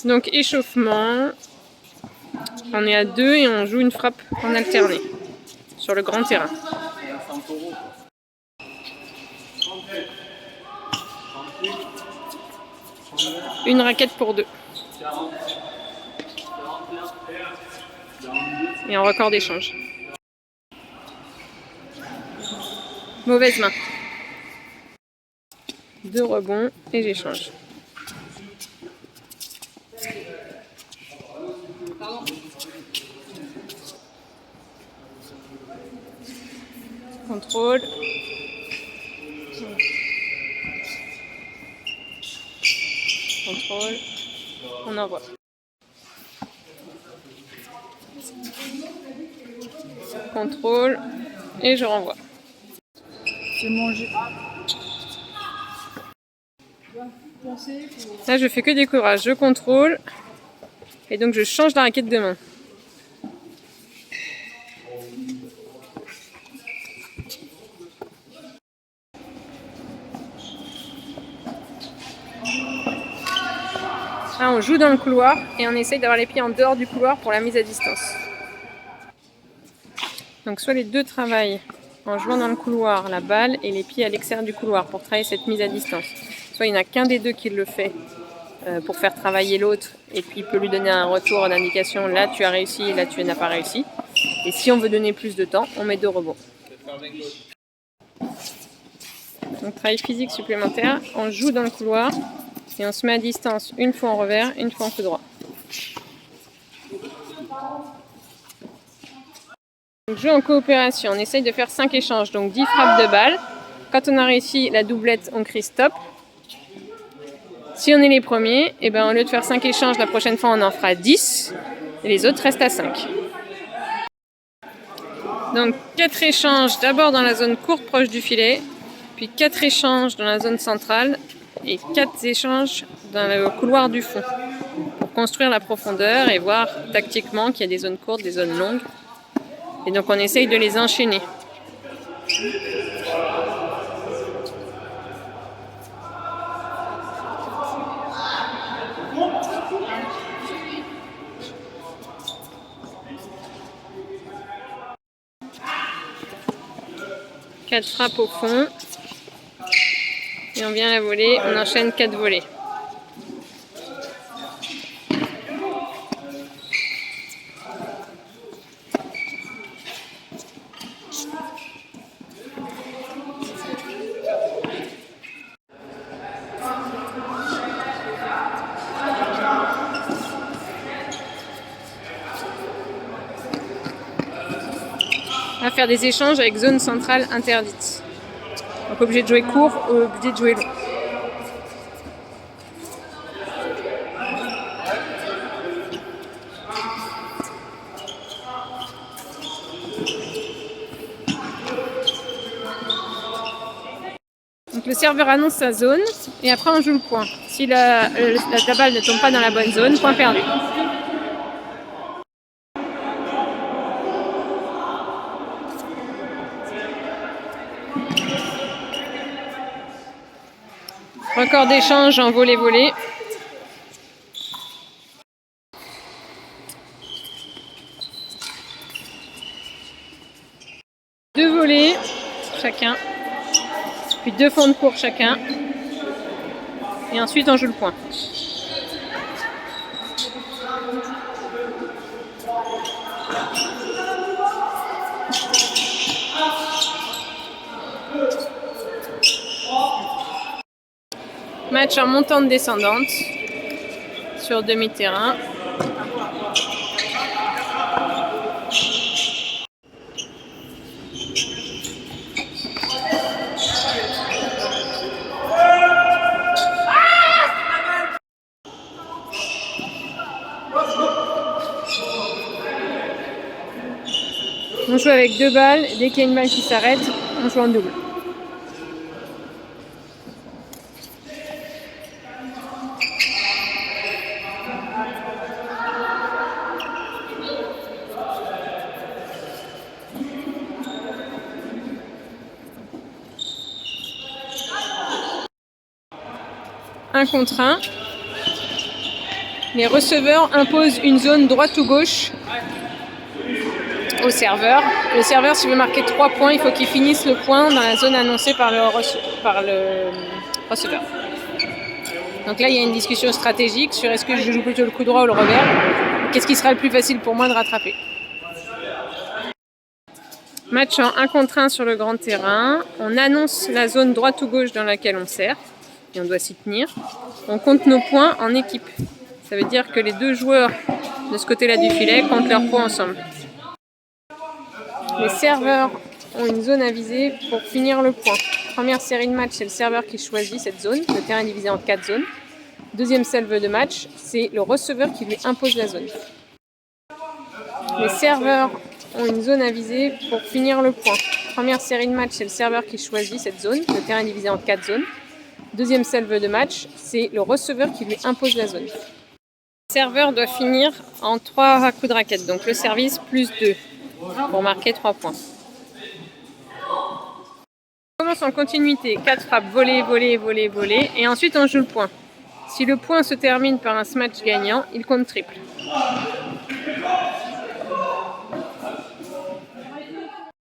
Donc échauffement, on est à 2 et on joue une frappe en alterné sur le grand terrain. Une raquette pour 2. Et un record d'échange. Mauvaise main. 2 rebonds et j'échange. Contrôle. Contrôle. On envoie. Contrôle. Et je renvoie. C'est manger. Là, je fais que des courages. Je contrôle. Et donc, je change la raquette de main. Là, on joue dans le couloir et on essaye d'avoir les pieds en dehors du couloir pour la mise à distance. Donc, soit les deux travaillent en jouant dans le couloir la balle et les pieds à l'extérieur du couloir pour travailler cette mise à distance. Soit il n'y en a qu'un des deux qui le fait pour faire travailler l'autre et puis il peut lui donner un retour d'indication, là tu as réussi, là tu n'as pas réussi. Et si on veut donner plus de temps, on met 2 rebonds. Donc travail physique supplémentaire, on joue dans le couloir et on se met à distance une fois en revers, une fois en coup droit. Donc, jeu en coopération, on essaye de faire 5 échanges, donc 10 frappes de balles. Quand on a réussi la doublette, on crie stop. Si on est les premiers, et ben, au lieu de faire 5 échanges, la prochaine fois on en fera 10 et les autres restent à 5. Donc 4 échanges d'abord dans la zone courte proche du filet, puis 4 échanges dans la zone centrale et 4 échanges dans le couloir du fond pour construire la profondeur et voir tactiquement qu'il y a des zones courtes, des zones longues. Et donc on essaye de les enchaîner. Quatre frappes au fond. Et on vient la voler, on enchaîne 4 volées. On va faire des échanges avec zone centrale interdite. Donc obligé de jouer court ou obligé de jouer long. Donc le serveur annonce sa zone et après on joue le point. Si la balle ne tombe pas dans la bonne zone, point perdu. Record d'échange en volée-volée. Deux volées chacun, puis 2 fonds de cours chacun. Et ensuite on joue le point. Match en montante descendante sur demi-terrain. On joue avec 2 balles, dès qu'il y a une balle qui s'arrête, on joue en double. Un contre un. Les receveurs imposent une zone droite ou gauche au serveur. Le serveur, s'il veut marquer 3 points, il faut qu'il finisse le point dans la zone annoncée par le receveur. Donc là, il y a une discussion stratégique sur est-ce que je joue plutôt le coup droit ou le revers. Qu'est-ce qui sera le plus facile pour moi de rattraper? Match en 1 contre 1 sur le grand terrain. On annonce la zone droite ou gauche dans laquelle on sert et on doit s'y tenir. On compte nos points en équipe. Ça veut dire que les 2 joueurs de ce côté-là du filet comptent leurs points ensemble. Les serveurs ont une zone à viser pour finir le point. Première série de match, c'est le serveur qui choisit cette zone. Le terrain est divisé en 4 zones. Deuxième salve de match, c'est le receveur qui lui impose la zone. Les serveurs ont une zone à viser pour finir le point. Première série de match, c'est le serveur qui choisit cette zone. Le terrain est divisé en 4 zones. Deuxième salve de match, c'est le receveur qui lui impose la zone. Le serveur doit finir en 3 coups de raquette, donc le service plus 2 pour marquer 3 points. On commence en continuité, 4 frappes volées, volées, volées, volées, et ensuite on joue le point. Si le point se termine par un smash gagnant, il compte triple.